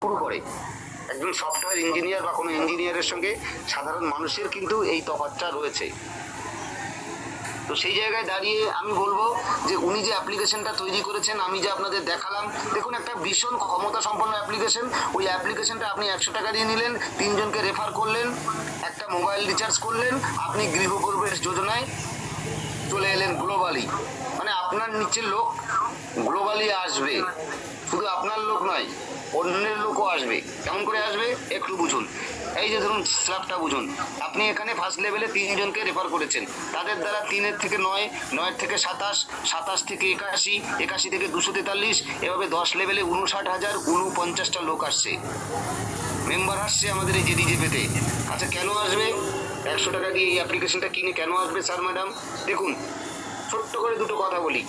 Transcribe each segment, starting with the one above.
শুরু করে। একজন সফটওয়্যার ইঞ্জিনিয়ার বা কোনো ইঞ্জিনিয়ারের সঙ্গে সাধারণ মানুষের কিন্তু এই তফাৎটা রয়েছে। তো সেই জায়গায় দাঁড়িয়ে আমি বলবো যে উনি যে অ্যাপ্লিকেশনটা তৈরি করেছেন, আমি যে আপনাদের দেখালাম, দেখুন একটা ভীষণ ক্ষমতা সম্পন্ন অ্যাপ্লিকেশন। ওই অ্যাপ্লিকেশনটা আপনি 100 টাকা দিয়ে নিলেন, 3 জনকে রেফার করলেন, একটা মোবাইল রিচার্জ করলেন, আপনি গৃহপ্রবেশ যোজনায় চলে এলেন গ্লোবালি। মানে আপনার নিচের লোক গ্লোবালি আসবে, শুধু আপনার লোক নয়, অন্যের লোকও আসবে। কেমন করে আসবে একটু বুঝুন। এই যে ধরুন স্ল্যাবটা বুঝুন, আপনি এখানে ফার্স্ট লেভেলে 3 জনকে রেফার করেছেন, তাদের দ্বারা 3 থেকে 9, 9 থেকে 27, 27 থেকে 81, 81 থেকে 243, এভাবে 10 লেভেলে 59,049টা লোক আসছে, মেম্বার আসছে আমাদের এই জেডিজেপিতে। আচ্ছা কেন আসবে? 100 টাকা দিয়ে এই অ্যাপ্লিকেশনটা কিনে কেন আসবে স্যার ম্যাডাম? দেখুন ছোট্ট করে দুটো কথা বলি।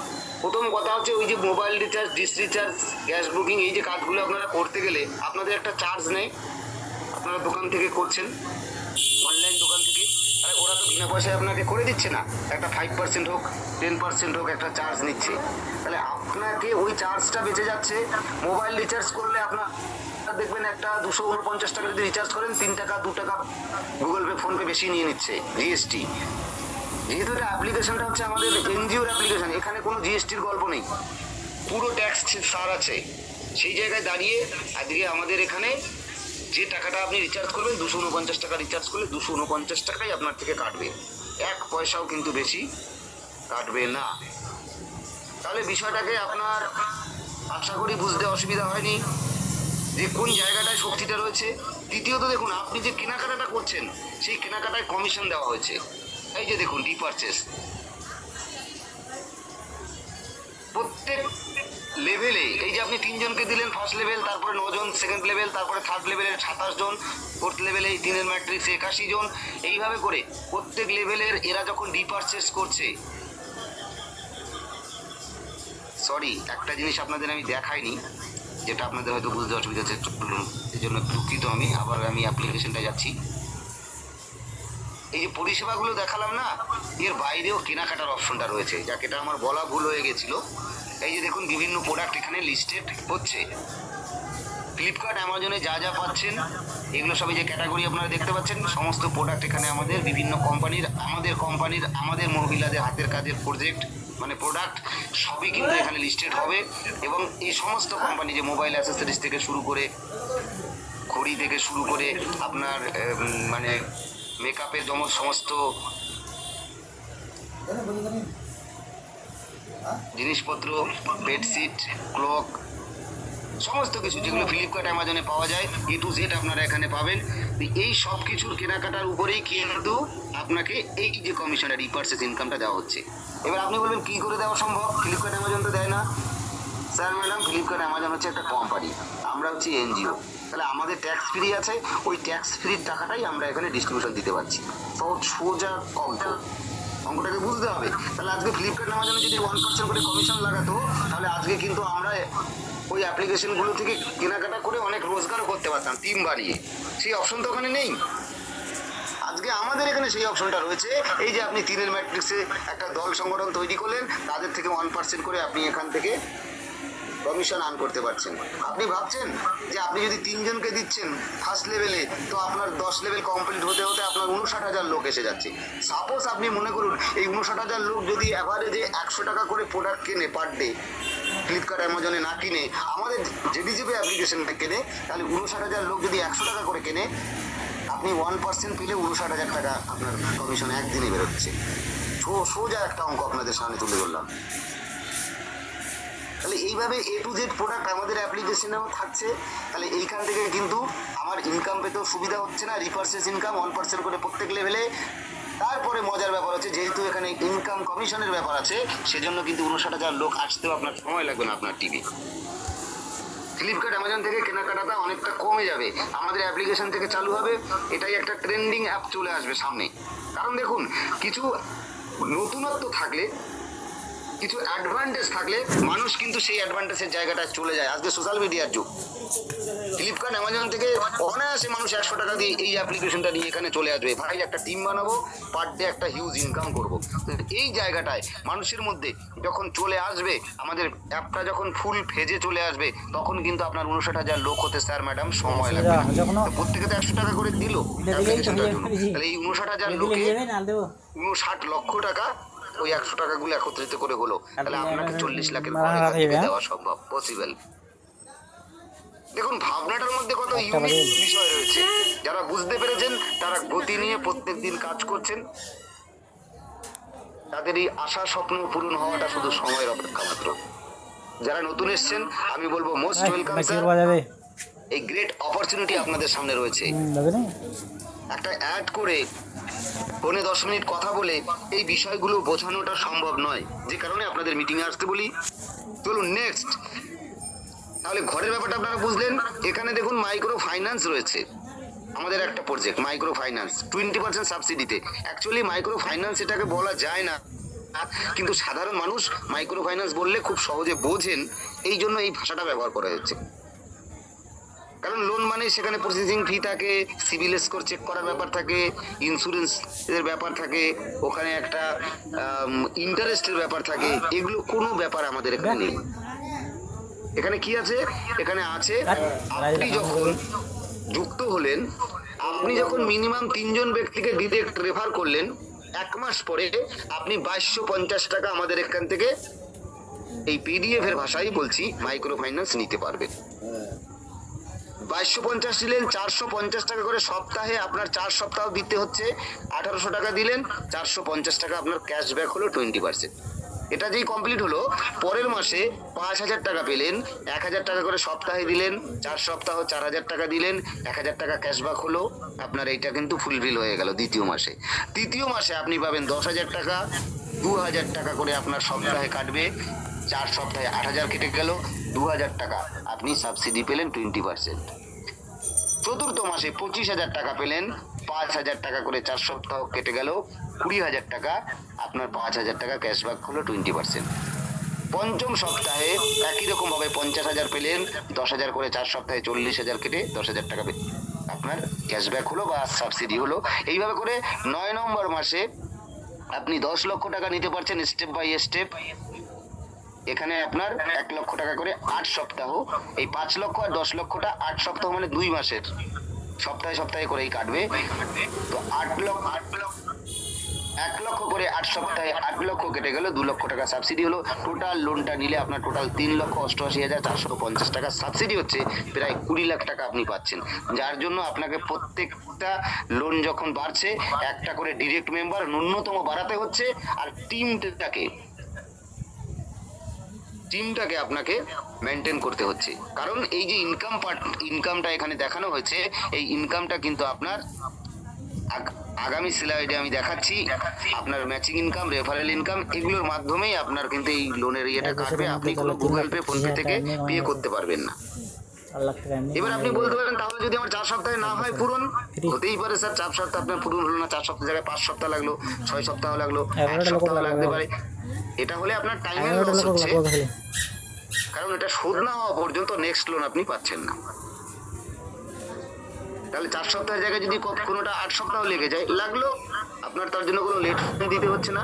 প্রথম কথা হচ্ছে ওই যে mobile recharge, dish recharge, gas booking, এই যে কাজগুলো আপনারা করতে গেলে আপনাদের একটা চার্জ নেই। আপনারা দোকান থেকে করছেন, অনলাইন দোকান থেকে, তাহলে ওরা তো বিনা পয়সায় আপনাকে করে দিচ্ছে না, একটা 5% হোক 10% হোক একটা চার্জ নিচ্ছে। তাহলে আপনাকে ওই চার্জটা বেঁচে যাচ্ছে। মোবাইল রিচার্জ করলে আপনার দেখবেন একটা 249 টাকা যদি রিচার্জ করেন, 3 টাকা 2 টাকা গুগল পে ফোনপে বেশি নিয়ে নিচ্ছে জিএসটি। যেহেতু এটা অ্যাপ্লিকেশনটা হচ্ছে আমাদের এনজিওর অ্যাপ্লিকেশন, এখানে কোনো জিএসটির গল্প নেই, পুরো ট্যাক্স ছাড় আছে। সেই জায়গায় দাঁড়িয়ে আজকে আমাদের এখানে যে টাকাটা আপনি রিচার্জ করবেন, 249 টাকা রিচার্জ করলে 249 টাকাই আপনার থেকে কাটবে, 1 পয়সাও কিন্তু বেশি কাটবে না। তাহলে বিষয়টাকে আপনার আশা করি বুঝতে অসুবিধা হয়নি যে কোন জায়গাটায় শক্তিটা রয়েছে। দ্বিতীয়ত দেখুন, আপনি যে কেনাকাটাটা করছেন সেই কেনাকাটায় কমিশন দেওয়া হয়েছে। এই যে দেখুন রিপারচেস, প্রত্যেক লেভেলে এই যে আপনি 3 জনকে দিলেন ফার্স্ট লেভেল, তারপরে 9 জন সেকেন্ড লেভেল, তারপরে থার্ড লেভেলের 27 জন, ফোর্থ লেভেলে এই 3-এর ম্যাট্রিক্সে 81 জন, এইভাবে করে প্রত্যেক লেভেলের এরা যখন রিপারচেস করছে, সরি একটা জিনিস আপনাদের আমি দেখাইনি, যেটা আপনাদের হয়তো বুঝতে অসুবিধা হচ্ছে, এই জন্য দুঃখিত। আমি আবার অ্যাপ্লিকেশনটা যাচ্ছি। এই যে পরিষেবাগুলো দেখালাম না, এর বাইরেও কেনাকাটার অপশনটা রয়েছে, যাকে এটা আমার বলা ভুল হয়ে গেছিল। এই যে দেখুন বিভিন্ন প্রোডাক্ট এখানে লিস্টেড হচ্ছে। ফ্লিপকার্ট, অ্যামাজনে যা যা পাচ্ছেন এগুলো সবই যে ক্যাটাগরি আপনারা দেখতে পাচ্ছেন, সমস্ত প্রোডাক্ট এখানে আমাদের বিভিন্ন কোম্পানির, আমাদের মহিলাদের হাতের কাজের প্রজেক্ট মানে প্রোডাক্ট সবই কিন্তু এখানে লিস্টেড হবে। এবং এই সমস্ত কোম্পানি যে মোবাইল অ্যাসেসরিজ থেকে শুরু করে, ঘড়ি থেকে শুরু করে আপনার মানে মেকআপের সমস্ত জিনিসপত্র, বেডশিট, ক্লক, সমস্ত কিছু যেগুলো ফ্লিপকার্ট অ্যামাজনে পাওয়া যায়, A to Z আপনারা এখানে পাবেন। এই সব কিছুর কেনাকাটার উপরেই কিন্তু আপনাকে এই যে কমিশনের রিপারচেস ইনকামটা দেওয়া হচ্ছে। এবার আপনি বলবেন কী করে দেওয়া সম্ভব, ফ্লিপকার্ট অ্যামাজন তো দেয় না। স্যার ম্যাডাম, ফ্লিপকার্ট অ্যামাজন হচ্ছে একটা কোম্পানি, আমরা হচ্ছি এনজিও, তাহলে আমাদের ট্যাক্স ফ্রি আছে, ওই ট্যাক্স ফ্রির টাকাটাই আমরা এখানে ডিস্ট্রিবিউশন দিতে পারছি। সোজা অঙ্কটাকে বুঝতে হবে। তাহলে আজকে ফ্লিপকার্ট অ্যামাজনে যদি 1% করে কমিশন লাগাতো, তাহলে আজকে কিন্তু আমরা ওই অ্যাপ্লিকেশনগুলো থেকে কেনাকাটা করে অনেক রোজগারও করতে পারতাম টিম বানিয়ে। সেই অপশন তো ওখানে নেই। আজকে আমাদের এখানে সেই অপশনটা রয়েছে। এই যে আপনি 3-এর ম্যাট্রিক্সে একটা দল সংগঠন তৈরি করলেন, তাদের থেকে 1% করে আপনি এখান থেকে কমিশন আর্ন করতে পারছেন। আপনি ভাবছেন যে আপনি যদি 3 জনকে দিচ্ছেন ফার্স্ট লেভেলে, তো আপনার 10 লেভেল কমপ্লিট হতে হতে আপনার 59,000 লোক এসে যাচ্ছে। সাপোজ আপনি মনে করুন এই 59,000 লোক যদি অ্যাভারেজে 100 টাকা করে প্রোডাক্ট কেনে পার ডে, ফ্লিপকার্ট অ্যামাজনে না কিনে আমাদের জেডিজিপি অ্যাপ্লিকেশনটা কেনে, তাহলে 59,000 লোক যদি 100 টাকা করে কেনে, আপনি 1% পেলে 59,000 টাকা আপনার কমিশন একদিনে বেরোচ্ছে। সোজা একটা অঙ্ক আপনাদের সামনে তুলে ধরলাম। তাহলে এইভাবে A to Z প্রোডাক্ট আমাদের অ্যাপ্লিকেশনেও থাকছে। তাহলে এইখান থেকে কিন্তু আমার ইনকাম পেতেও সুবিধা হচ্ছে না, রিপারচেস ইনকাম 1% করে প্রত্যেক লেভেলে। তারপরে মজার ব্যাপার হচ্ছে, যেহেতু এখানে ইনকাম কমিশনের ব্যাপার আছে, সেজন্য কিন্তু 59,000 লোক আসতেও আপনার সময় লাগবে না আপনার টিভি। ফ্লিপকার্ট অ্যামাজন থেকে কেনাকাটাটা অনেকটা কমে যাবে, আমাদের অ্যাপ্লিকেশন থেকে চালু হবে। এটাই একটা ট্রেন্ডিং অ্যাপ চলে আসবে সামনে। কারণ দেখুন, কিছু নতুনত্ব থাকলে কিছু অ্যাডভান্টেজ থাকলে মানুষ কিন্তু সেই অ্যাডভান্টেজের জায়গাটা চলে যায়। আজকে সোশ্যাল মিডিয়ার যুগ, ফ্লিপকার্ট অ্যামাজন থেকে অনায়াসে মানুষ 100 টাকা দিয়ে এই অ্যাপ্লিকেশনটা নিয়ে এখানে চলে আসবে, ভাই একটা টিম বানাবো, পার ডে একটা হিউজ ইনকাম করবো। এই জায়গাটায় মানুষের মধ্যে যখন চলে আসবে, আমাদের অ্যাপটা যখন ফুল ফেজে চলে আসবে, তখন কিন্তু আপনার 59,000 লোক হতে স্যার ম্যাডাম সময় লাগবে না। প্রত্যেকে তো 100 টাকা করে দিল অ্যাপ্লিকেশনটার জন্য, তাহলে এই 59,000 লোকে 59 লক্ষ টাকা ওই 100 টাকাগুলো একত্রিত করে হলো, তাহলে আপনাকে 40 লাখের দেওয়া সম্ভব, পসিবল। দেখুন ভাবনাটার মধ্যে কত ইউনিক বিষয় রয়েছে। যারা বুঝতে পেরেছেন তারা গতি নিয়ে প্রত্যেক দিন কাজ করছেন, তাদের এই আশা স্বপ্ন পূরণ হওয়াটা শুধু সময়ের অপেক্ষা মাত্র। যারা নতুন এসেছেন আমি বলবো মোস্ট ওয়েলকাম স্যার, এই গ্রেট অপরচুনিটি আপনাদের সামনে রয়েছে। একটা অ্যাড করে ফোনে 10 মিনিট কথা বলে এই বিষয়গুলো বোঝানোটা সম্ভব নয়, যে কারণে আপনাদের মিটিংয়ে আসতে বলি। চলুন নেক্সট। তাহলে ঘরের ব্যাপারটা আপনারা বুঝলেন। এখানে দেখুন মাইক্রো ফাইন্যান্স রয়েছে, আমাদের একটা প্রজেক্ট মাইক্রো ফাইন্যান্স 20% সাবসিডিতে। অ্যাকচুয়ালি মাইক্রো ফাইন্যান্স এটাকে বলা যায় না, কিন্তু সাধারণ মানুষ মাইক্রো ফাইন্যান্স বললে খুব সহজে বোঝেন, এই জন্য এই ভাষাটা ব্যবহার করা হচ্ছে। কারণ লোন মানে সেখানে প্রসেসিং ফি থাকে, সিভিল স্কোর চেক করার ব্যাপার থাকে, ইন্স্যুরেন্সের ব্যাপার থাকে, ওখানে একটা ইন্টারেস্টের ব্যাপার থাকে, এগুলো কোনো ব্যাপার আমাদের এখানে নেই। এখানে কি আছে? এখানে আছে আপনি যখন যুক্ত হলেন, আপনি যখন মিনিমাম 3 জন ব্যক্তিকে ডিরেক্ট রেফার করলেন, 1 মাস পরে আপনি 2250 টাকা আমাদের এখান থেকে, এই পিডিএফ এর ভাষাই বলছি, মাইক্রো ফাইন্যান্স নিতে পারবেন। 2250 দিলেন, 450 টাকা করে সপ্তাহে, আপনার 4 সপ্তাহ দিতে হচ্ছে, 1800 টাকা দিলেন, 450 টাকা আপনার ক্যাশব্যাক হলো 20%। এটা যেই কমপ্লিট হলো, পরের মাসে 5000 টাকা পেলেন, 1000 টাকা করে সপ্তাহে দিলেন, 4 সপ্তাহ 4000 টাকা দিলেন, 1000 টাকা ক্যাশব্যাক হলো, আপনার এইটা কিন্তু ফুলফিল হয়ে গেল দ্বিতীয় মাসে। তৃতীয় মাসে আপনি পাবেন 10,000 টাকা, 2000 টাকা করে আপনার সপ্তাহে কাটবে, 4 সপ্তাহে 8000 কেটে গেল, 2000 টাকা আপনি সাবসিডি পেলেন 20%। চতুর্থ মাসে 25,000 টাকা পেলেন, 5,000 টাকা করে 4 সপ্তাহ কেটে গেল, 20,000 টাকা আপনার 5,000 টাকা ক্যাশব্যাক হলো 20%। পঞ্চম সপ্তাহে একই রকম ভাবে 50,000 পেলেন, 10,000 করে 4 সপ্তাহে 40,000 কেটে 10,000 টাকা আপনার ক্যাশব্যাক হলো বা সাবসিডি হলো। এইভাবে করে 9 নম্বর মাসে আপনি 10 লক্ষ টাকা নিতে পারছেন স্টেপ বাই স্টেপ। এখানে আপনার 1 লক্ষ টাকা করে 8 সপ্তাহ, এই 5 লক্ষ আর 10 লক্ষটা 8 সপ্তাহ মানে 2 মাসের, সপ্তাহে সপ্তাহে করেই কাটবে। তো 1 লক্ষ করে 8 সপ্তাহে 8 লক্ষ কেটে গেল, 2 লক্ষ টাকা সাবসিডি হলো। টোটাল লোনটা নিলে আপনার টোটাল 3,88,450 টাকা সাবসিডি হচ্ছে, প্রায় 20 লাখ টাকা আপনি পাচ্ছেন। যার জন্য আপনাকে প্রত্যেকটা লোন যখন বাড়ছে, একটা করে ডিরেক্ট মেম্বার ন্যূনতম বাড়াতে হচ্ছে, আর টিমটাকে আপনাকে মেনটেন করতে হচ্ছে। কারণ এই যে ইনকামটা এখানে দেখানো হয়েছে, এই ইনকামটা কিন্তু আপনার আগামী স্লাইডে আমি দেখাচ্ছি, আপনার ম্যাচিং ইনকাম, রেফারেল ইনকাম, এগুলোর মাধ্যমেই আপনার কিন্তু এই লোনের ইয়েটা কাটবে। আপনি কোনো গুগল পে, ফোন পে থেকে পে করতে পারবেন না। এবার আপনি বলতে পারেন তাহলে যদি আমার 4 সপ্তাহে না হয় পূরণ, হতেই পারে স্যার 4 সপ্তাহ আপনার পূরণ হলো না, 4 সপ্তাহ জায়গায় 5 সপ্তাহ লাগলো, 6 সপ্তাহ লাগলো, 1 সপ্তাহ লাগতে পারে। এটা হলে আপনার টাইমের লস হচ্ছে, কারণ এটা শোধ না হওয়া পর্যন্ত নেক্সট লোন আপনি পাচ্ছেন না। তাহলে 4 সপ্তাহের জায়গায় যদি কোনোটা 8 সপ্তাহ লেগে যায়, লাগলো, আপনার তার জন্য কোনো লেট দিতে হচ্ছে না,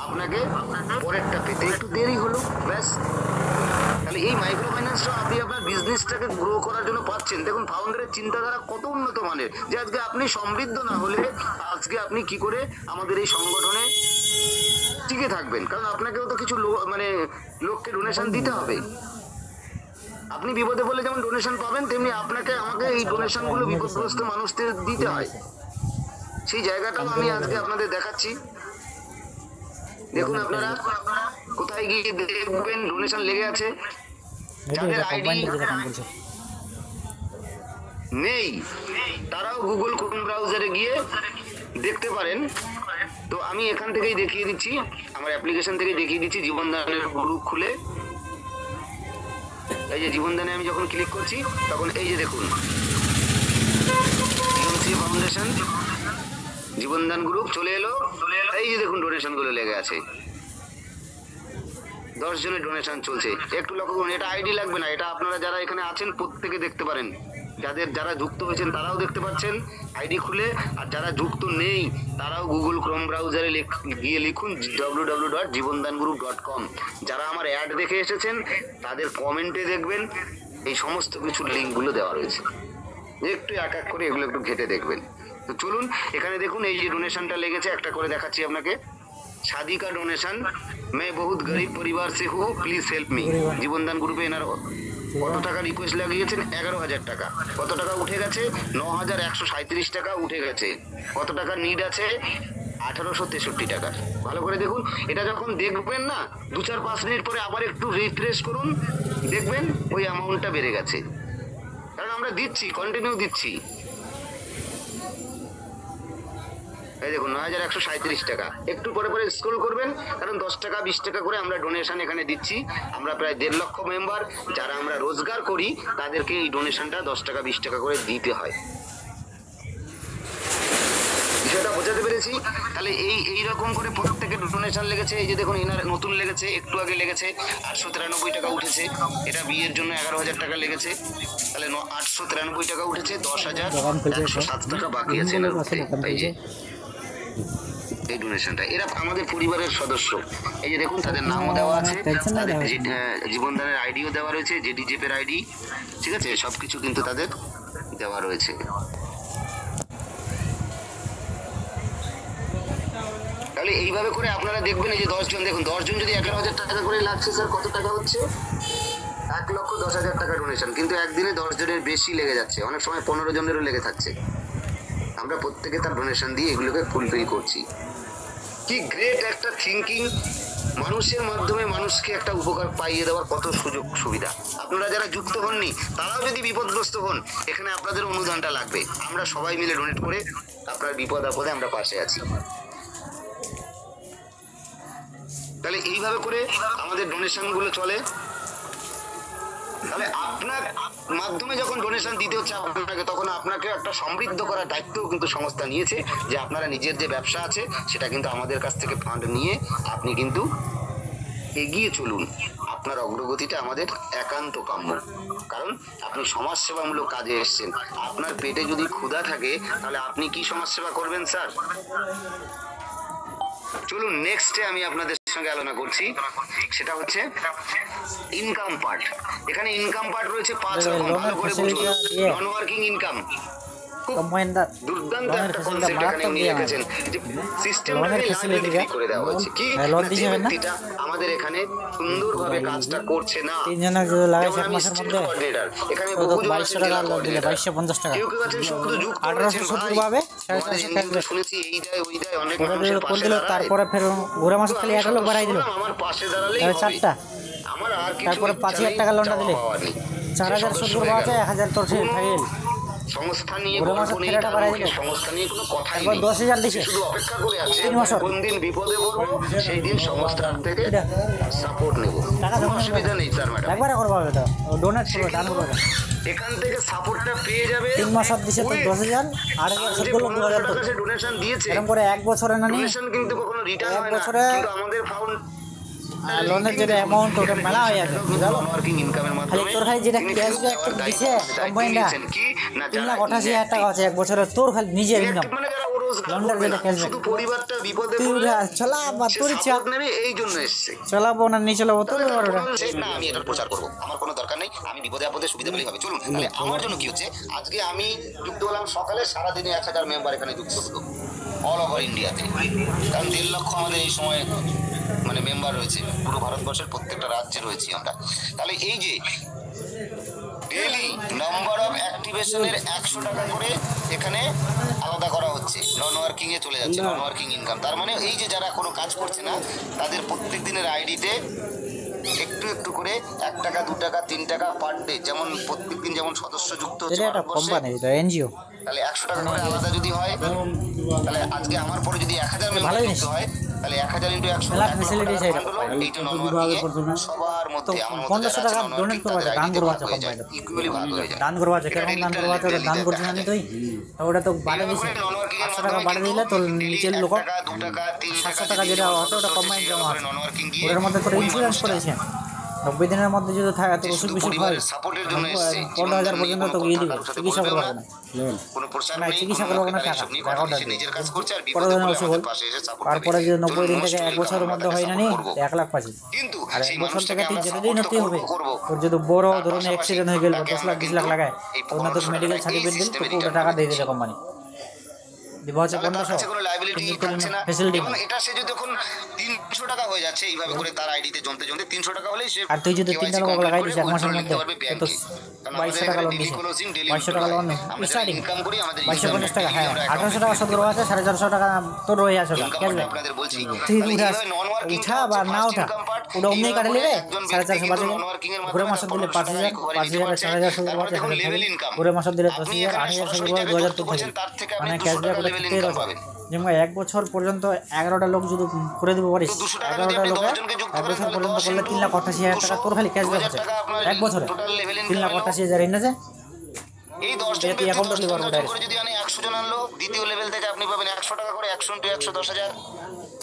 আপনাকে পরেরটা পেতে একটু দেরি হলো, ব্যাস। তাহলে এই মাইক্রো ফাইন্যান্সটা আপনি আপনার বিজনেসটাকে গ্রো করার জন্য পাচ্ছেন। দেখুন ফাউন্ডারের চিন্তাধারা কত উন্নত মানের, যে আজকে আপনি সমৃদ্ধ না হলে আজকে আপনি কি করে আমাদের এই সংগঠনে টিকে থাকবেন, কারণ আপনাকেও তো কিছু লোককে ডোনেশন দিতে হবে। আপনি বিপদে পড়লে যেমন ডোনেশন পাবেন, তেমনি আমাকে এই ডোনেশনগুলো বিপদগ্রস্ত মানুষদের দিতে হয়। সেই জায়গাটাও আমি আজকে আপনাদের দেখাচ্ছি। দেখুন আপনারা কোথায় গিয়ে দেখবেন ডোনেশন লেগে আছে, যাদের আইডি নেই তারাও গুগল ক্রোম ব্রাউজারে গিয়ে দেখতে পারেন। তো আমি এখান থেকেই দেখিয়ে দিচ্ছি, আমার অ্যাপ্লিকেশন থেকে দেখিয়ে দিচ্ছি, জীবনদানের গ্রুপ খুলে এই যে জীবনদানে আমি যখন ক্লিক করছি, তখন এই যে দেখুন ফাউন্ডেশন জীবনদান গ্রুপ চলে এলো, এই যে দেখুন ডোনেশন গুলো লেগে আছে। 10 জনের ডোনেশন চলছে, একটু লক্ষ্য করুন। এটা আইডি লাগবে না, এটা আপনারা যারা এখানে আছেন প্রত্যেকে দেখতে পারেন, যারা যুক্ত হয়েছেন তারাও দেখতে পাচ্ছেন আইডি খুলে, আর যারা যুক্ত নেই তারাও গুগল ক্রোম ব্রাউজারে গিয়ে লিখুন www.jibandangroup.com। যারা আমার অ্যাড দেখে এসেছেন তাদের কমেন্টে দেখবেন এই সমস্ত কিছু লিঙ্কগুলো দেওয়া রয়েছে, একটু এক এক করে এগুলো একটু ঘেটে দেখবেন। তো চলুন এখানে দেখুন এই যে ডোনেশনটা লেগেছে, একটা করে দেখাচ্ছি আপনাকে। शादी का डोनेशन, मैं बहुत गरीब परिवार से हूँ, प्लीज हेल्प मी। জীবনদান গ্রুপে এনার কত টাকা রিকোয়েস্ট লাগিয়েছেন? 11,000 টাকা। কত টাকা উঠে গেছে? 9,137 টাকা উঠে গেছে। কত টাকা নিড আছে? 1863 টাকা। ভালো করে দেখুন, এটা যখন দেখবেন না 2-4-5 মিনিট পরে আবার একটু রিফ্রেশ করুন, দেখবেন ওই অ্যামাউন্টটা বেড়ে গেছে, কারণ আমরা দিচ্ছি, কন্টিনিউ দিচ্ছি। এই দেখুন 9,137 টাকা। একটু পরে পরে স্ক্রল করবেন, কারণ 10 টাকা 20 টাকা করে আমরা ডোনেশন এখানে দিচ্ছি। আমরা প্রায় 1.5 লক্ষ মেম্বার, যারা আমরা রোজগার করি তাদেরকে এই ডোনেশনটা 10 টাকা 20 টাকা করে দিতে হয়। বিষয়টা বোঝাতে পেরেছি? তাহলে এই রকম করে প্রত্যেকের ডোনেশন লেগেছে। এই যে দেখুন এনার নতুন লেগেছে, একটু আগে লেগেছে 893 টাকা উঠেছে। এটা বিয়ের জন্য 11,000 টাকা লেগেছে, তাহলে 893 টাকা উঠেছে। 10,107 টাকা বাকি আছে এনার মধ্যে। এই যে এই ডোনেশনটা, এরা আমাদের পরিবারের সদস্য। এই যে দেখুন তাদের নামও দেওয়া আছে, জীবনদানের আইডিও দেওয়া রয়েছে, জেডিজেপের আইডি, ঠিক আছে, সবকিছু কিন্তু তাদের দেওয়া রয়েছে। তাহলে এইভাবে করে আপনারা দেখবেন, এই যে 10 জন, দেখুন 10 জন যদি 11,000 টাকা করে লাগছে, স্যার কত টাকা হচ্ছে? 1,10,000 টাকা ডোনেশন। কিন্তু একদিনে 10 জনের বেশি লেগে যাচ্ছে, অনেক সময় 15 জনেরও লেগে থাকছে। আমরা প্রত্যেকে তার ডোনেশন দিয়ে এগুলোকে ফুলফিল করছি। কি গ্রেট একটা থিঙ্কিং! মানুষের মাধ্যমে মানুষকে একটা উপকার পাইয়ে দেওয়ার কত সুযোগ সুবিধা। আপনারা যারা যুক্ত হননি তারাও যদি বিপদগ্রস্ত হন, এখানে আপনাদের অনুদানটা লাগবে। আমরা সবাই মিলে ডোনেট করে আপনার বিপদ আপদে আমরা পাশে আছি। তাহলে এইভাবে করে আমাদের ডোনেশনগুলো চলে। তাহলে আপনার মাধ্যমে যখন ডোনেশন দিতে হচ্ছে আপনাকে, তখন আপনাকে একটা সমৃদ্ধ করার দায়িত্বও কিন্তু সংস্থা নিয়েছে, যে আপনারা নিজের যে ব্যবসা আছে সেটা কিন্তু আমাদের কাছ থেকে ফান্ড নিয়ে আপনি কিন্তু এগিয়ে চলুন। আপনার অগ্রগতিটা আমাদের একান্ত কাম্য, কারণ আপনি সমাজসেবামূলক কাজে এসেছেন। আপনার পেটে যদি ক্ষুধা থাকে তাহলে আপনি কি সমাজসেবা করবেন স্যার? চলুন নেক্সটে আমি আপনাদের সঙ্গে আলোচনা করছি, সেটা হচ্ছে ইনকাম পার্ট। এখানে ইনকাম পার্ট রয়েছে 5 রকম, ভালো করে বুঝুন। নন ওয়ার্কিং ইনকাম, দুর্দান্ত একটা কনসেপ্ট এখানে উনি রেখেছেন, যে সিস্টেমটাকে লাইব্রেরি করে দেওয়া হয়েছে। কি যে ব্যক্তিটা আমাদের এখানে সুন্দরভাবে কাজটা করছে না, যেমন আমি স্টেট কোঅর্ডিনেটর, এখানে বহুজন আছেন জেলা কোঅর্ডিনেটর, 2250 টাকা, কেউ কেউ আছেন শুধু যুক্ত করেছেন, 1870 শুনেছি এই দেয় ওই দেয়, অনেক মানুষের পাশে দাঁড়ায়। তারপরে ফের ঘুরে মাসে খালি 1 লোক বাড়াই দিল, আমার পাশে দাঁড়ালেই হবে 4টা, আমার আর কিছু, তারপরে 5,000 টাকা লোনটা দিলে 4,070 পাওয়া যায়, 1,000 তোর থাকেল সংস্থা নিয়ে সংস্থা নিয়ে কোনো কথাই নেই, 10,000 দিছে, শুধু অপেক্ষা করে আছে কোন দিন বিপদে পড়বো সেই দিন সংস্থার থেকে সাপোর্ট নেব। অসুবিধা নেই স্যার, ম্যাডাম একবারে করব, তো ডোনেট করবে, দান করবে, এখান থেকে সাপোর্টটা পেয়ে যাবে। 3 মাস দিছে তো 10,000, আর 2,000 টাকা সে ডোনেশন দিয়েছে, এরকম করে 1 বছরে না নি ডোনেশন কিন্তু কখনো রিটার্ন হয় না, কিন্তু আমাদের ফাউন্ড লোনের যে অ্যামাউন্ট ওটা মেলা হয়ে যাবে, বুঝালো ওয়ার্কিং ইনকামের মাধ্যমে। তোর খালি যেটা ক্যাশব্যাক একটা দিছে কোম্পানিটা, 3,88,000 টাকা আছে 1 বছরে, তোর খালি নিজের ইনকাম, মানে যারা লোনের যেটা ক্যাশব্যাক, শুধু পরিবারটা বিপদে পড়লে চলা বা তোর চাপ নেবে, এই জন্য এসেছে। চলাবো না নি চলাবো তোর বড়টা না, আমি এটা প্রচার করব, আমার কোনো দরকার নেই, আমি বিপদে আপদে সুবিধা পেলেই হবে। চলুন, তাহলে আমার জন্য কি হচ্ছে, আজকে আমি যুক্ত হলাম সকালে, সারা দিনে 1,000 মেম্বার এখানে যুক্ত হলো অল ওভার ইন্ডিয়াতে, কারণ 1.5 লক্ষ আমাদের এই সময় মানে মেম্বার রয়েছে, পুরো ভারতবর্ষের প্রত্যেকটা রাজ্যে রয়েছি আমরা। তাহলে এই যে ডেইলি নাম্বার অফ অ্যাক্টিভেশনের 100 টাকা করে এখানে আলাদা করা হচ্ছে, নন ওয়ার্কিং এ চলে যাচ্ছে, নন ওয়ার্কিং ইনকাম। তার মানে এই যে যারা কোনো কাজ করছে না তাদের প্রত্যেক দিনের আইডিতে একটু একটু করে 1 টাকা 2 টাকা 3 টাকা পার ডে, যেমন প্রত্যেকদিন যেমন সদস্য যুক্ত হচ্ছে এনজিও, তাহলে 100 টাকা করে আলাদা যদি হয়, তাহলে আজকে আমার পরে যদি 1,000 মেম্বার যুক্ত হয় তাহলে 1000 ইন্টু 100 মেলা ফ্যাসিলিটি আছে এটা এইটা নরমাল সবার তো মধ্যে আমার মধ্যে 1500 টাকা ডোনেট করবা আছে, দান করবা আছে কোম্পানিটা, ইকুয়ালি ভাগ হয়ে যায়। দান করবা আছে, কেমন দান করবা আছে ওটা দান করছিস না তুই, তো ওটা তো বাড়ে দিছে 800 টাকা বাড়ে দিলে তোর নিচের লোক 2 টাকা 3 700 টাকা যেটা হতো ওটা কম্বাইন জমা আছে, ওটার মধ্যে তোর ইন্স্যুরেন্স করে দিয়েছে 90 দিনের মধ্যে যদি থাকে তোর অসুখ বিসুখ হয় সাপোর্টের জন্য এসেছে 15,000 পর্যন্ত তোকে দিয়ে দিবে, চিকিৎসা করবো না, কোনো প্রচার না নেই, চিকিৎসা করবো না, টাকা সে নিজের কাজ করছে আর বিপদে 15 দিনের পড়লে অসুখ আমাদের হল, পাশে এসে সাপোর্ট তারপরে যদি 90 দিন থেকে 1 বছরের মধ্যে হয় না নি 1 লাখ পাচ্ছিস, কিন্তু আর সেই 1 বছর থেকে মানুষটাকে তুই আমরা যেতেই সাপোর্ট নতি হবে, করব তোর যদি বড় ধরনের অ্যাক্সিডেন্ট হয়ে গেল 10 লাখ 20 লাখ লাগায় তো না তোর মেডিকেল সার্টিফিকেট দিল তোকে ওটা টাকা দিয়ে দিবে কোম্পানি, দিব হচ্ছে 1500 কোনো লাইবিলিটি থাকছে না। ফ্যাসিলিটি, এবং এটা সে যদি এখন 300 টাকা হয়ে যাচ্ছে এইভাবে করে তার আইডিতে জমতে জমতে 300 টাকা হলেই সে আর তুই যদি KYC 3টা লোক complete লাগাই করে দিস 1 মাসের withdraw মধ্যে নিতে পারবে তো ব্যাংকে। কারণ আমাদের 2200 টাকা লোন daily দিছে, closing, daily 2200 টাকা লোন আমরা স্টার্টিং ইনকাম করি আমাদের 2250 টাকা, হ্যাঁ daily 1800 টাকা শোধ করবা আছে, 450 টাকা তোর রয়ে আসে income ক্যাশব্যাক, আপনাদের বলছি। তুই তাহলে উঠাস এইভাবে non-working উঠা টা বা হচ্ছে না first উঠা income part। ওটা অমনি কাটে নেবে একজন 450 ব্যক্তি বাজে কিন্তু non-working এর ঘুরে মাধ্যমে মাসে দিলে 1500 5000 টাকা ঘরে 5000 পাচ্ছে। 4000 শোধ করবা তারপরে দেখুন আছে, level income। ঘুরে মাসে দিলে আপনি 10000 এখানে 8000 শোধ সরাসরি করবা টাকা 2000 যুক্ত তোর করছেন, থাকবে, তার থেকে আপনি মানে 200 ক্যাশব্যাক টাকা ওটা level ঠিকই income আছে, পাবেন। যেমন 1 বছর পর্যন্ত 11টা লোক যদি করে দিব পারিস, তো 200 টাকা যদি 11টা আপনি লোকে 10 জনকে যুক্ত 1 করেন বছর তাহলে পর্যন্ত 10 করলে 3,88,000 টাকা তোর খালি ক্যাশব্যাক আছে 2000 টাকা আপনার 1 বছরে, total level income 3,88,000 এনেছে এই 10 জন তুই ব্যক্তি অ্যাকাউন্ট 10 করতে পারবো করে যদি আনে 100 জন আনলো, দ্বিতীয় লেভেল থেকে আপনি পাবেন 100 টাকা করে, 100 ইন্টু 100 10,000।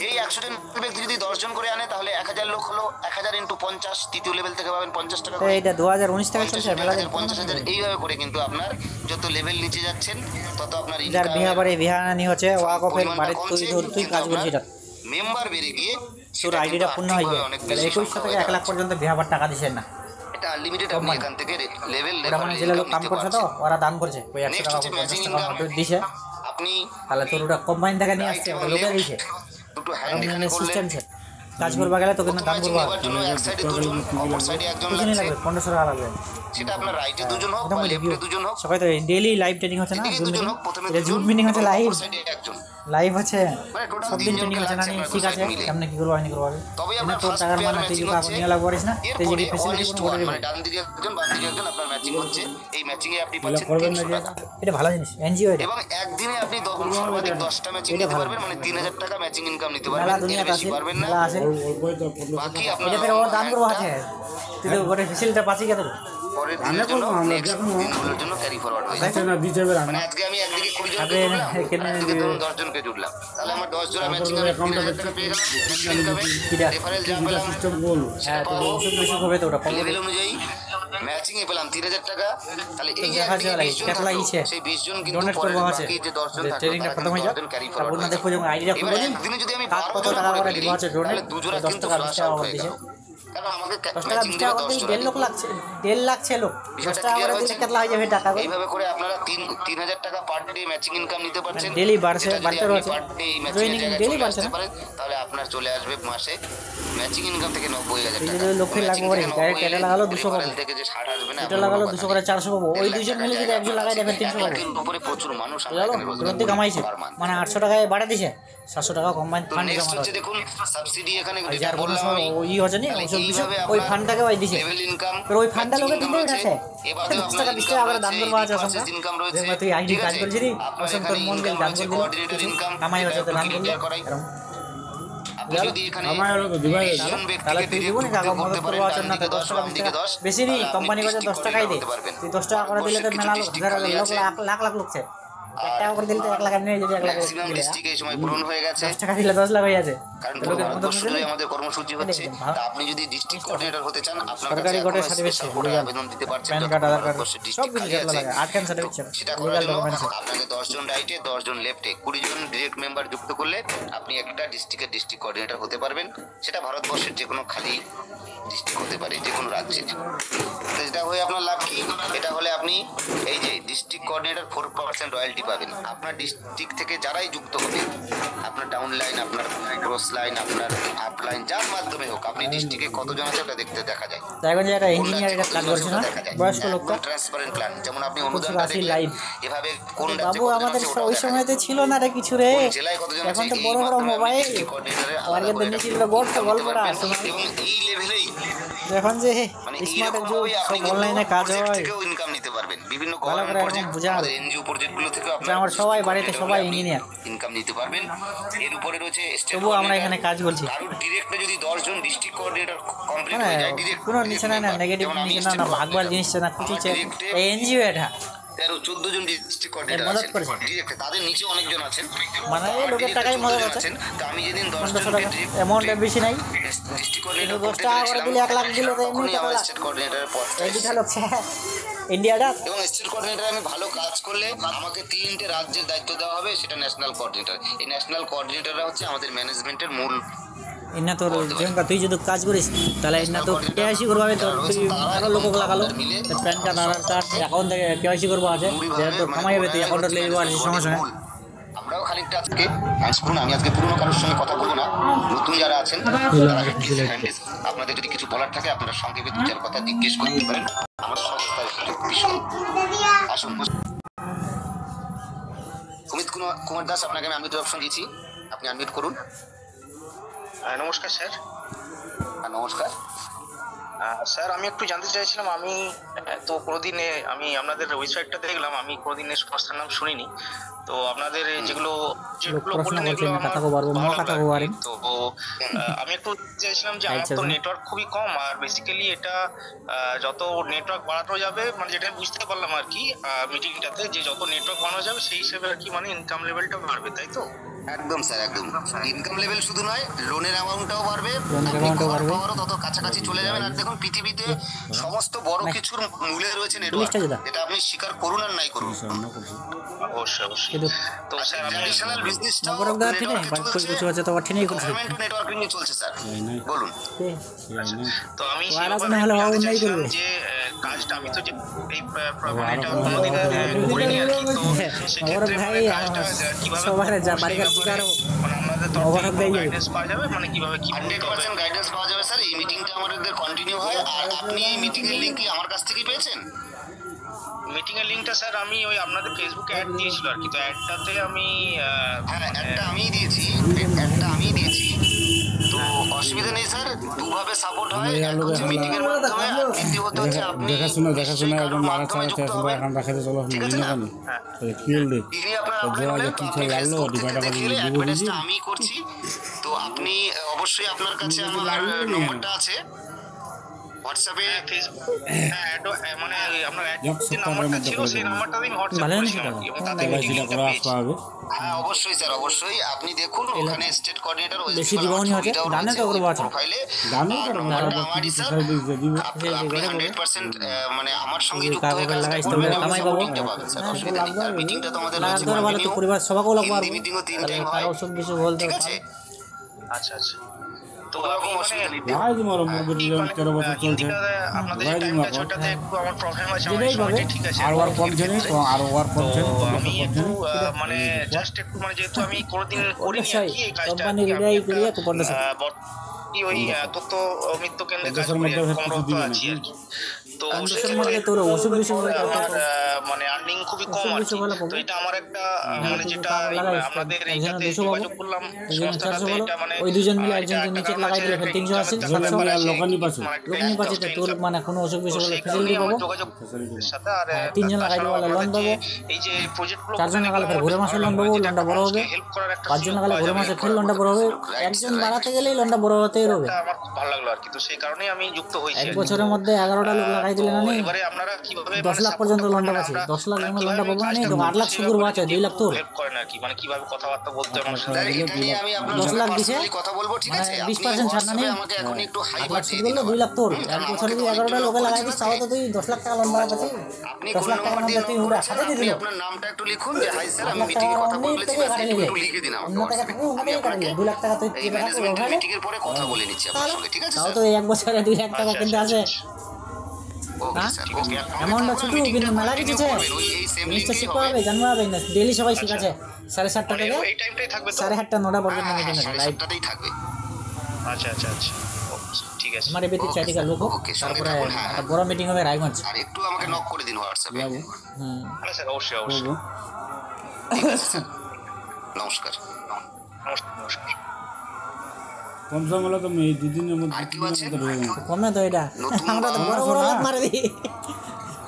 এই 100 জন ব্যক্তি যদি 10 জন করে আনে তাহলে 1000 লোক হলো 1000 ইন্টু 50, তৃতীয় লেভেল থেকে পাবেন 50 টাকা তো করে। এটা 2019 থেকে চলছে মেলা 50,000 এইভাবে করে কিন্তু আপনার যত লেভেল নিচে যাচ্ছেন তত আপনার যার বিহা income বাড়ি বিহানি হচ্ছে ওয়াকফের বাড়ির তুই কাজ করছিস এটা মেম্বার বেড়ে গিয়ে তোর আইডিটা পূর্ণ হয়ে যায়, তাহলে 2100 থেকে 1 লাখ পর্যন্ত বিহাবার টাকা দিছেন না, এটা আনলিমিটেড আপনি এখান থেকে লেভেল ওরা মানে জেলে লোক কাম করছে তো ওরা দান করছে ওই 100 টাকা 50 টাকা মতো দিছে, আপনি তাহলে তোর ওটা কম্বাইন থেকে নিয়ে আসছে ওটা লোকে দিছে, দুটো হ্যান্ড এখানে করলেন সিস্টেম আছে কাজ করবা গেলে তোকে না দান করবা নেবার জন্য এক সাইডে দুজন অপর সাইডে একজন কিছু নেই লাগছে, লাগবে 1500 টাকা লাগবে, সেটা আপনার রাইটে দুজন হোক বা লেফটে দুজন হোক, সবাই তো ডেইলি লাইভ ট্রেনিং হচ্ছে না, এদিকে জুম দুজন মিটিং, হোক, প্রথমে এটা জুম দুজন, মিটিং হচ্ছে লাইভ, অপর সাইডে একজন, লাইভ হচ্ছে মানে টোটাল সব দিন 3 ট্রেনিং জনকে হচ্ছে না লাগছে নি, আপনার ঠিক আছে দুজন মিলে। কেমনে কি করবো আমি করবো তবে এনে আপনার তোর ফার্স্ট টাকার পেয়ার মানে তুই ম্যাচিং কাগজ হচ্ছে, নিয়ে লাগবো পারিস না তুই এরপরে যদি ফ্যাসিলিটি কোনো 1:1 বলে মানে ডান দিকে একজন বাম দিকে একজন আপনার ম্যাচিং হচ্ছে, এই ম্যাচিং এ আপনি পাচ্ছেন 300 টাকা। এটা ভালো জিনিস এনজিও এটা এবং একদিনে আপনি সর্বাধিক 10টা ম্যাচিং এটা নিতে ভালো। পারবেন, মানে 3000 টাকা ম্যাচিং ইনকাম নিতে মেলা পারবেন, এর দুনিয়াতে বেশি আছে পারবেন না। মেলা আছে বাকি আপনার এটা ফের ওর দান করবো আছে তুই তো গোটে ফ্যাসিলিটি পাচ্ছি কে তোর পরের দিনের জন্য নেক্সট দিনগুলোর জন্য ক্যারি ফরওয়ার্ড হয়ে যাবে। মানে আজকে আমি একদিকে 20 জনকে আগে জুড়লাম, এখানে একদিকে ধরুন 10 জনকে জুড়লাম, তাহলে আমার 10 জোড়া ম্যাচিং আমি 3000 টাকা পেয়ে গেলাম ইনকামে, কিরা? রেফারেল যা পেলাম হ্যাঁ তো অসুখ বিসুখ হবে তো ওটা কম লেভেল অনুযায়ী ম্যাচিং এ পেলাম 3000 টাকা, তাহলে এই যে দেখা একদিকে যায় 20 জন কেতলা থাকলো, ইচ্ছে সেই 20 জন কিন্তু ডোনেট পরের করবো আছে বাকি যে 10 জন থাকলো ট্রেনিংটা তারা খতম হয়ে যাক ক্যারি তারপর ফরওয়ার্ড না দেখো যেমন আইডিয়া এবার খুলবো একদিনে যদি আমি কাজ 12 কত জন টাকা করে করে ফেলি, দিব আছে ডোনেট তাহলে দুজোড়া 10 কিন্তু টাকা 20 ফ্লাশ টাকা আউট করে হয়ে দিছে গেল, কারণ আমাকে 10 টাকা 20 ম্যাচিং টাকা দিলে করে 10 দিলে 1.5 লোক লাগছে 1.5 লাখ ছে লোক 10 টাকা করে দিলে কেতলা হয়ে যাবে টাকা এইভাবে করে আপনারা 3000 টাকা পার ডে ম্যাচিং ইনকাম নিতে পারছেন ডেইলি বাড়ছে যেটা যদি বাড়তে আপনি রয়েছে পার ডে এই ম্যাচিং জয়েনিং এর জায়গায় ডেইলি চলে বাড়ছে আসতে না পারেন, তাহলে আপনার চলে আসবে মাসে ম্যাচিং ইনকাম থেকে 90,000 এই টাকা, যে লক্ষে লাগবে পারে ডাইরেক্ট এটা লাগালো 200 পাবো, থেকে যে 60 আসবে না এটা লাগালো 200 করে 400 পাবো, ওই দুইজন মিলে যদি একজন লাগাই দেবেন 300 পাবো, এর উপরে প্রচুর মানুষ আমরা বুঝলো এখানে রোজগার তুরন্তি কামাইছে per month। মানে 800 টাকায় বাড়া দিছে 700 টাকা কম্বাইন তো ফান্ড নেক্সট জমা হচ্ছে রয়েছে দেখুন সাবসিডি এখানে আর যেটা যার কোনো বললাম আমি, ওই হচ্ছে না তাহলে ওসব বিষয় এইভাবে ওই আপনার ফান্ডটাকে ওই দিছে লেভেল ইনকাম, তো ওই ফান্ডটা লোকে দিতে রয়েছে, আছে এবারেও 10 টাকা আপনার 20 টাকা আবার দান ইনকাম করবো আছে রয়েছে, অসংখ্য ইনকাম রয়েছে, দেখবা তুই আইডি ঠিক কাজ আছে? করছিস রে আপনার অসংখ্য এখানে মন গেল ইনকাম দান রয়েছে, করে দিল কোঅর্ডিনেটর কিছু ইনকাম, কামাই হচ্ছে তো দান করলো ক্লিয়ার করাই। এরকম আপনি যদি এখানে জন তাহলে ব্যক্তিকে তুই দিব না কাকা মদত করবো আছে না 10 টাকা 20 টাকা বেশি নেই কোম্পানি কাছে 10 টাকাই দে তুই 10 টাকা করে দিলে তো মেলা লোক হাজার লোক লাখ লাখ লোক 1 টাকা করে দিলে তো 1 লাখ এমনি যদি 1 লাখ ম্যাক্সিমাম দিলে ডিস্ট্রিক্টে এই সময় পূরণ হয়ে গেছে, 10 টাকা দিলে 10 লাখ হয়ে যাচ্ছে কারণ লোকের মদত ভারতবর্ষ নিতে জুড়ে আমাদের কর্মসূচি হচ্ছে। তা আপনি যদি ডিস্ট্রিক্ট কোঅর্ডিনেটর হতে চান, আপনার কাছে সরকারি কোটায় সার্টিফিকেট স্পেশাল কোটায় আবেদন দিতে পারছেন, প্যান যত কার্ড আধার কার্ড ভারতবর্ষের সব ডিস্ট্রিক্ট কিছু খালি আছে। লাগে আর্ট ক্যান সার্টিফিকেট সেটা করার লিগ্যাল জন্য ডকুমেন্টস আপনাকে 10 জন রাইটে 10 জন লেফটে 20 জন ডিরেক্ট মেম্বার যুক্ত করলে আপনি একটা ডিস্ট্রিক্টের ডিস্ট্রিক্ট কোঅর্ডিনেটর হতে পারবেন। সেটা ভারতবর্ষের যে কোনো খালি ডিস্ট্রিক্ট হতে পারে, যে কোনো রাজ্যের। তো এটা হয়ে আপনার লাভ কি? এটা হলে আপনি এই যে ডিস্ট্রিক্ট কোঅর্ডিনেটর 4% রয়্যালটি পাবেন। আপনার ডিস্ট্রিক্ট থেকে যারাই যুক্ত হবে, আপনার ডাউন লাইন, আপনার ক্রস লাইন, আপনার আপ লাইন, যার মাধ্যমে হোক, আপনি ডিস্ট্রিক্টে কতজন আছে ওটা দেখতে দেখা যায়। এখন যে একটা ইঞ্জিনিয়ার এটা কাজ করছে না বয়স্ক লোকটা ট্রান্সপারেন্ট প্ল্যান, যেমন আপনি অনুদানটা 80 দেখলেন, লাইভ এভাবে কোন রাজ্যে বাবু কতজন আমাদের আছে ওটাও ওই দেখা সময়তে যায়। ছিল না রে কিছু রে কোন জেলায় কতজন আছে এখন তো এই বড় বড় মাধ্যমে আপনি মোবাইল ডিস্ট্রিক্ট কোঅর্ডিনেটরে আর আলাদা কিন্তু করে নিচে একটা গল্প income গল্প দিতে পারবেন। শোনা এবং এই লেভেলেই এখন যে মানে স্মার্টের এইরকম যুগ ভাবে আপনি সব অনলাইনে কাজ প্রজেক্ট হয় থেকেও ইনকাম নিতে পারবেন। বিভিন্ন ভালো করে গভর্নমেন্ট একদম প্রজেক্ট, বোঝা আমাদের এনজিও প্রজেক্টগুলো থেকে আমার সবাই বাড়িতে সবাই ইঞ্জিনিয়ার, ইনকাম নিতে পারবেন। এর উপরে রয়েছে স্টেট তবুও আমরা এখানে কাজ করছি। কারোর ডিরেক্টে যদি 10 জন ডিস্ট্রিক্ট কোঅর্ডিনেটর কমপ্লিট মানে হয়ে যায় ডিরেক্ট কোনো নিচে না, নেগেটিভ নিচে না, না ভাগবার জিনিস না কিছু, এই এনজিও এটা 13-14 জন ডিস্ট্রিক্ট কোঅর্ডিনেটর মদত আছেন করেছে। ডিরেক্টে, তাদের নিচে অনেকজন আছেন, মানে এই লোকের টাকাই মদত আছে। তো আমি যেদিন 10 1500 জনকে টাকা অ্যামাউন্ট বেশি নাই, ডিস্ট্রিক্ট কিন্তু কোঅর্ডিনেটর 10 টাকা করে দিলে 1 লাখ দিলে তো এমনি তখনই আমার টাকা স্টেট কোঅর্ডিনেটরের পদটা এই দুটা লোক ইন্ডিয়াটা। এবং স্টেট কোঅর্ডিনেটর আমি ভালো কাজ করলে আমাকে 3টে রাজ্যের দায়িত্ব দেওয়া হবে, সেটা ন্যাশনাল কোঅর্ডিনেটর। এই ন্যাশনাল কোঅর্ডিনেটররা হচ্ছে আমাদের ম্যানেজমেন্টের মূল। ইন্না তোর যেমন তুই যদি কাজ করিস তাহলে ইন্না তো কেওয়াইসি করবো হবে, তোর তুই আরো লোক লাগালো, তোর প্যান কার্ড, আধার কার্ড, অ্যাকাউন্ট থেকে কেওয়াইসি করবো আছে, যেহেতু কামাই হবে তুই অ্যাকাউন্টে লিখে দেবো আর সমস্যা নেই। আমরাও খানিকটা আজকে শুনুন, আমি আজকে পুরোনো কারোর সঙ্গে কথা বলবো না, নতুন যারা আছেন আপনাদের যদি কিছু বলার থাকে আপনারা সংক্ষেপে 2-4 কথা জিজ্ঞেস করতে পারেন। আমার সংস্থার ভীষণ আসুন। অমিত কুমার দাস, আপনাকে আমি আনমিউট অপশন দিয়েছি, আপনি আনমিউট করুন। নমস্কার স্যার। নমস্কার স্যার, আমি একটু জানতে চাইছিলাম, আমি তো কোনোদিন আমি আপনাদের ওয়েবসাইটটা দেখলাম, আমি কোনোদিন এই সংস্থার নাম শুনিনি। তো আপনাদের যেগুলো বললেন এগুলো আমার ভালো লাগলো। তো আমি একটু চাইছিলাম যে আমার তো নেটওয়ার্ক খুবই কম, আর বেসিক্যালি এটা যত নেটওয়ার্ক বাড়ানো যাবে, মানে যেটা বুঝতে পারলাম আর কি মিটিংটাতে, যে যত নেটওয়ার্ক বাড়ানো যাবে সেই হিসেবে আর কি মানে ইনকাম লেভেলটা বাড়বে, তাই তো? একদম স্যার, একদম। ইনকাম লেভেল শুধু নয়, লোনের অ্যামাউন্টটাও বাড়বে, তত কাছাকাছি চলে যাবেন। আর দেখুন, পৃথিবীতে সমস্ত বড় কিছুর মূলে রয়েছে নেটওয়ার্ক, এটা আপনি স্বীকার করুন আর নাই করুন। অবশ্যই অবশ্যই। তো স্যার, ট্র্যাডিশনাল বিজনেসটাও নেটওয়ার্কিং নিয়ে চলছে স্যার, বলুন। তো আমি জানতে চাইছিলাম যে কাজটা আমি তো যে এই মানে এটা কোনোদিন করিনি আর কি, তো সেক্ষেত্রে মানে কাজটা কিভাবে মানে আমাদের তরফ থেকে গাইডেন্স পাওয়া যাবে, মানে কিভাবে কি 100% গাইডেন্স পাওয়া যাবে স্যার। এই মিটিংটা আমাদের কন্টিনিউ হয়। আর আপনি এই মিটিং এর লিংক কি আমার কাছ থেকে পেয়েছেন? মিটিং এর লিংকটা স্যার আমি ওই আপনাদের ফেসবুকে অ্যাড দিয়েছিল আর কি, তো অ্যাডটাতে আমি একটা আমিই দিয়েছি, তো অসুবিধা নেই স্যার, দুভাবে সাপোর্ট হয়, এক হচ্ছে মিটিং এর মাধ্যমে, আর দ্বিতীয়ত হচ্ছে আপনি দেখাশোনা একদম লাগাছাড়া এখন দেখাতে চলো তিনি আপনার অ্যাডভার্টাইজটা আমি করছি। তো আপনি অবশ্যই, আপনার কাছে আমার নম্বরটা আছে হোয়াটসঅ্যাপে, মানে আপনার যে নাম্বারটা ছিল সেই নাম্বারটা আমি হোয়াটসঅ্যাপ করেছিলাম আর কি, এবং তাতে মিটিংটা পেয়েছি। হ্যাঁ অবশ্যই স্যার, অবশ্যই। আপনি দেখুন ওখানে স্টেট কোঅর্ডিনেটর বেশি জীবনী হচ্ছে জানে তো করবো আছে প্রোফাইলে আমারই স্যার, আপনি 100% মানে আমার সঙ্গে যুক্ত হয়ে কাজটা করবেন, কামাই পাবো। মিটিংটা তো আমাদের ভালো তো পরিবার সবাইকেও লাগবে, মিটিংও 3 টাইম হয়, অসুখ কিছু বলতে ঠিক আছে? আচ্ছা আচ্ছা। তো ওরকম আমি অসুবিধা নেই। আপনাদের যে টাইমটা ছোটটাতে একটু আমার প্রবলেম আছে, আমার সময়টা ঠিক আছে। আর ওয়ার পঞ্চনে আর ওয়ার তো আমি একটু মানে জাস্ট একটু মানে যেহেতু আমি কোনোদিন করিনি আর কি এই কাজটা, ওই তথ্য মৃত্যু কেন্দ্রে কাজ করি, কর্মরত আছি আর কি। তো তোর অসুখ বিসুখ মানে আর্নিং খুবই কম আর কি। তো এটা আমার একটা মানে যেটা আপনাদের এইটাতে যোগাযোগ করলাম সংস্থাটাতে, এটা মানে ওই দুজন মিলে একজন নিচে লাগাই দিলে 300 আসে 700 লোকানি পাচ্ছে তোর মানে কোনো অসুখ বিসুখ হলে ফেসিলিটি পাবো সাথে। আর 3 জন লাগাই দিলে লোন পাবো, এই যে প্রজেক্টগুলো 4 জন লাগালে ঘুরে মাসে লোন পাবো, লোনটা বড় হবে। হেল্প করার একটা 5 জন লাগালে ঘুরে মাসে ফের লোনটা বড় হবে। একজন বাড়াতে গেলেই লোনটা বড় হতেই হবে। আমার খুব ভালো লাগলো আর কি, তো সেই কারণেই আমি যুক্ত হয়েছি। এক বছরের মধ্যে 11টা লোক লাগাই দিলে না নেই, এবারে আপনারা কিভাবে 10 লাখ পর্যন্ত লোনটা আছে, 10 লাখ লোনটা পাবো না, 8 লাখ শুরু আছে, 2 লাখ তোর হেল্প করেন আর কি, মানে কিভাবে কথাবার্তা বলতে হয় মানুষের সাথে। এটা নিয়ে আমি আপনার 10 লাখ দিছে কথা বলবো, ঠিক আছে? 20% ছাড় না নেই, আমাকে এখন একটু হাই 8 লাখ শুরু করলে 2 লাখ তোর। এক বছরে তুই 11টা লোকে লাগাই দিস, তাও তো তুই 10 লাখ টাকা লোন পাওয়া যাচ্ছে। আপনি 10 লাখ টাকা মধ্যে তুই উড়া সাথে দিয়ে দিল। আপনার নামটা একটু লিখুন যে হাই স্যার, আমি মিটিং এ কথা বলেছি, একটু লিখে দিন আমাকে। আমি আপনাকে 2 লাখ টাকা তুই এই ম্যানেজমেন্ট মিটিং এর পরে কথা বলে নিচ্ছি আপনার সঙ্গে, ঠিক আছে তাও স্যার? তো এক বছরে 2 লাখ টাকা কিন্তু আছে। ওকে স্যার, ওকে। অ্যামাউন্টটা ছোট কিন্তু মেলা কিছু আছে, জিনিসটা শিখতে হবে, জানতে হবে না। ডেইলি সবাই শিখাচ্ছে 7:30 থেকে এই টাইমটাই থাকবে তো? 8:30 9টা পর্যন্ত মিটিং আছে লাইভ। সাতটাতেই থাকবে। আচ্ছা আচ্ছা আচ্ছা, ঠিক আছে। আমার বেতির চারিদিকে লোক, তারপরে একটা বড় মিটিং হবে রায়গঞ্জ। আর একটু আমাকে নক করে দিন হোয়াটসঅ্যাপে। হ্যাঁ স্যার, অবশ্যই অবশ্যই। ঠিক আছে স্যার, নমস্কার। নমস্কার। কমসম হলে তো এই 2 দিনের মধ্যে আর কি আছে? কমে তো এটা, আমরা তো বড় বড় লোক মারে দিই।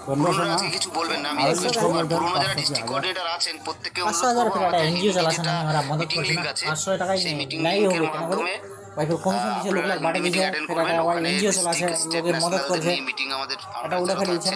1500 না আজকে কিছু বলবেন না, আমি আরো রিকোয়েস্ট কিছু করবো বলবেন, পুরোনো যারা 500 ডিস্ট্রিক্ট হাজার। কোঅর্ডিনেটর আছেন প্রত্যেককে 500,000 করে একটা এনজিও চালাচ্ছে না, আমরা মদত করছি না। 500 টাকায় সেই মিটিং নাই লিংকের হবে কেন বলে মাধ্যমে ওই কমিশন দিছে লোক বাটে দিছে ফের একটা ওই এনজিও চালাচ্ছে লোকের মদত করছে মিটিং আমাদের এটা উড়ে ফেলে দিচ্ছে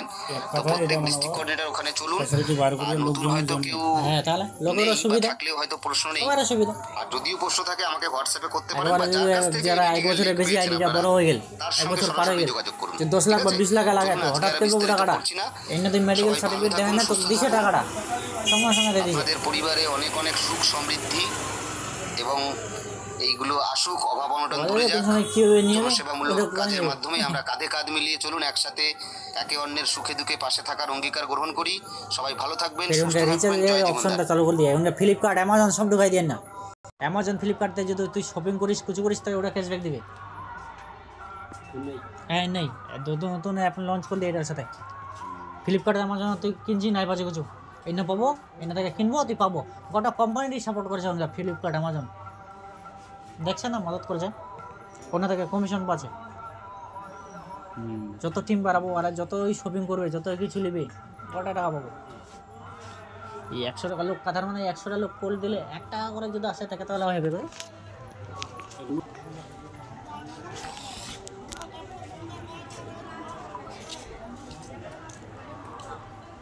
কথা এটা মনে ডিস্ট্রিক্ট কোঅর্ডিনেটর ওখানে চলুন। ফ্যাসিলিটি বার করে আর নতুন লোকজন হয়তো কেউ হ্যাঁ তাহলে লোকের নেই বা সুবিধা থাকলেও হয়তো প্রশ্ন নেই, সবার সুবিধা আর যদিও প্রশ্ন থাকে আমাকে হোয়াটসঅ্যাপে করতে পারেন একবার বা যার কাছ থেকে যারা এক meeting এর বছরের link বেশি পেয়েছেন আইডিটা আপনারা, বড় হয়ে গেল তার এক সঙ্গে বছর পার হয়ে সরাসরি গেল যোগাযোগ করুন। যে 10 লাখ বা 20 লাখ লাগে চলুন, আজকে হঠাৎ আর করে বিস্তারিত টাকাটা করছি না। এমনি তুই মেডিকেল সবাই সার্টিফিকেট ভালো দেয় না তো থাকুন, দিছে সুস্থ টাকাটা সঙ্গে সঙ্গে দিয়ে দিছে আপনাদের পরিবারে অনেক অনেক সুখ সমৃদ্ধি এবং এইগুলো আসুক, অভাব অনটন দূরে যাক। কিভাবে নিয়ে জনসেবামূলক কাজের মাধ্যমে আমরা কাঁধে কাঁধ মিলিয়ে চলুন, একসাথে একে অন্যের সুখে দুঃখে পাশে থাকার অঙ্গীকার গ্রহণ করি। সবাই ভালো থাকবেন, সুস্থ থাকবেন, জয় রিচার্জের জীবনদাতা। অপশনটা চালু করে দিয়ে এখন ফ্লিপকার্ট অ্যামাজন সব ঢুকাই দেন না। অ্যামাজন ফ্লিপকার্টে যদি তুই শপিং করিস কিছু করিস তাহলে ওটা ক্যাশব্যাক দিবে। হ্যাঁ নেই নতুন নতুন অ্যাপ লঞ্চ করলে এটার সাথে ফ্লিপকার্ট অ্যামাজন তুই কিনছি নাই পাচ্ছে কিছু এনে পাবো এনে থেকে কিনবো তুই পাবো গোটা কোম্পানিটি সাপোর্ট করেছে আমরা ফ্লিপকার্ট অ্যামাজন দেখছে না মদত করছে ওনা থেকে কমিশন পাচ্ছে যত টিম বাড়াবো আর যতই শপিং করবে যত কিছু নেবে কটা টাকা পাবো এই 100 টাকা লোক কাতার মানে 100টা লোক কল দিলে 1 টাকা করে যদি আসে থাকে তাহলে হবে